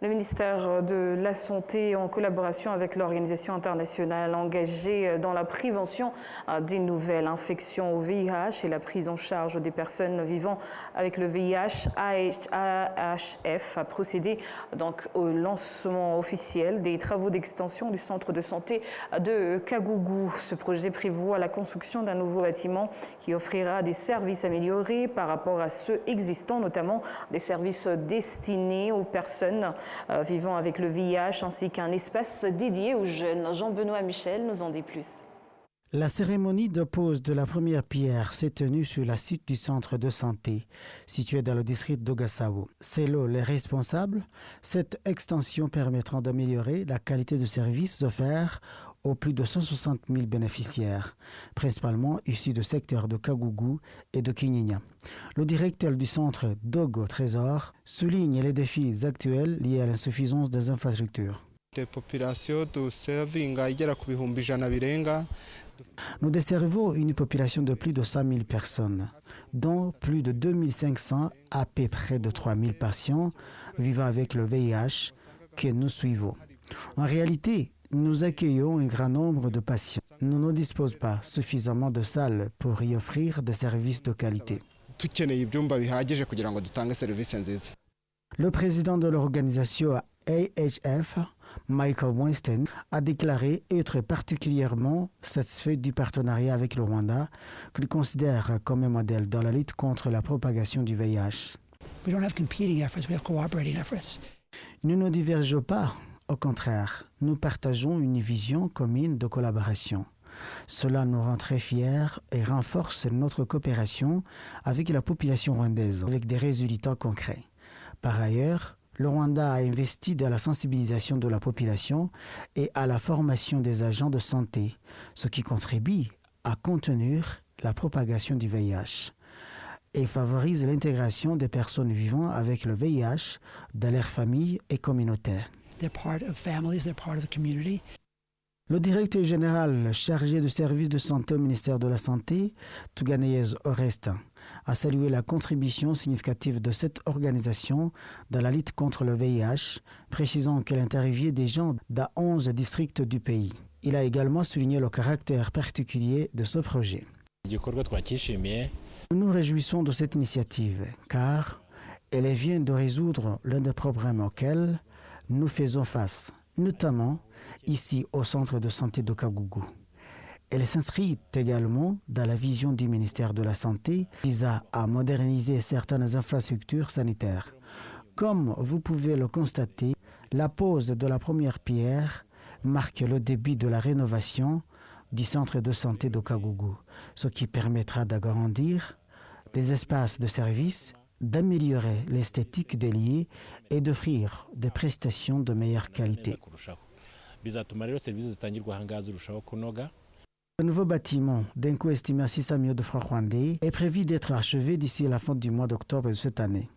Le ministère de la Santé, en collaboration avec l'Organisation internationale engagée dans la prévention des nouvelles infections au VIH et la prise en charge des personnes vivant avec le VIH, AHF, a procédé donc au lancement officiel des travaux d'extension du centre de santé de Kagougou. Ce projet prévoit la construction d'un nouveau bâtiment qui offrira des services améliorés par rapport à ceux existants, notamment des services destinés aux personnes vivant avec le VIH ainsi qu'un espace dédié aux jeunes. Jean-Benoît Michel nous en dit plus. La cérémonie de pose de la première pierre s'est tenue sur le site du centre de santé, situé dans le district d'Ogassao. Selon les responsables, cette extension permettra d'améliorer la qualité de services offerts aux plus de 160 000 bénéficiaires, principalement issus du secteur de Kagougou et de Kinyinya. Le directeur du centre, Dogo Trésor, souligne les défis actuels liés à l'insuffisance des infrastructures. Nous desservons une population de plus de 100 000 personnes, dont plus de 2500 à peu près de 3 000 patients vivant avec le VIH que nous suivons. En réalité, nous accueillons un grand nombre de patients. Nous ne disposons pas suffisamment de salles pour y offrir des services de qualité. Le président de l'organisation AHF, Michael Weinstein, a déclaré être particulièrement satisfait du partenariat avec le Rwanda, qu'il considère comme un modèle dans la lutte contre la propagation du VIH. Nous ne divergeons pas. Au contraire, nous partageons une vision commune de collaboration. Cela nous rend très fiers et renforce notre coopération avec la population rwandaise, avec des résultats concrets. Par ailleurs, le Rwanda a investi dans la sensibilisation de la population et à la formation des agents de santé, ce qui contribue à contenir la propagation du VIH et favorise l'intégration des personnes vivant avec le VIH dans leurs familles et communautés. Le directeur général chargé du service de santé au ministère de la Santé, Touganeyez Oreste, a salué la contribution significative de cette organisation dans la lutte contre le VIH, précisant qu'elle intervient des gens dans 11 districts du pays. Il a également souligné le caractère particulier de ce projet. Nous nous réjouissons de cette initiative, car elle vient de résoudre l'un des problèmes auxquels nous faisons face, notamment ici au centre de santé de Kagougou. Elle s'inscrit également dans la vision du ministère de la Santé visant à moderniser certaines infrastructures sanitaires. Comme vous pouvez le constater, la pose de la première pierre marque le début de la rénovation du centre de santé de Kagougou, ce qui permettra d'agrandir les espaces de service, d'améliorer l'esthétique des lieux et d'offrir des prestations de meilleure qualité. Le nouveau bâtiment, d'un coût estimé à 600 millions de francs rwandais, est prévu d'être achevé d'ici la fin du mois d'octobre de cette année.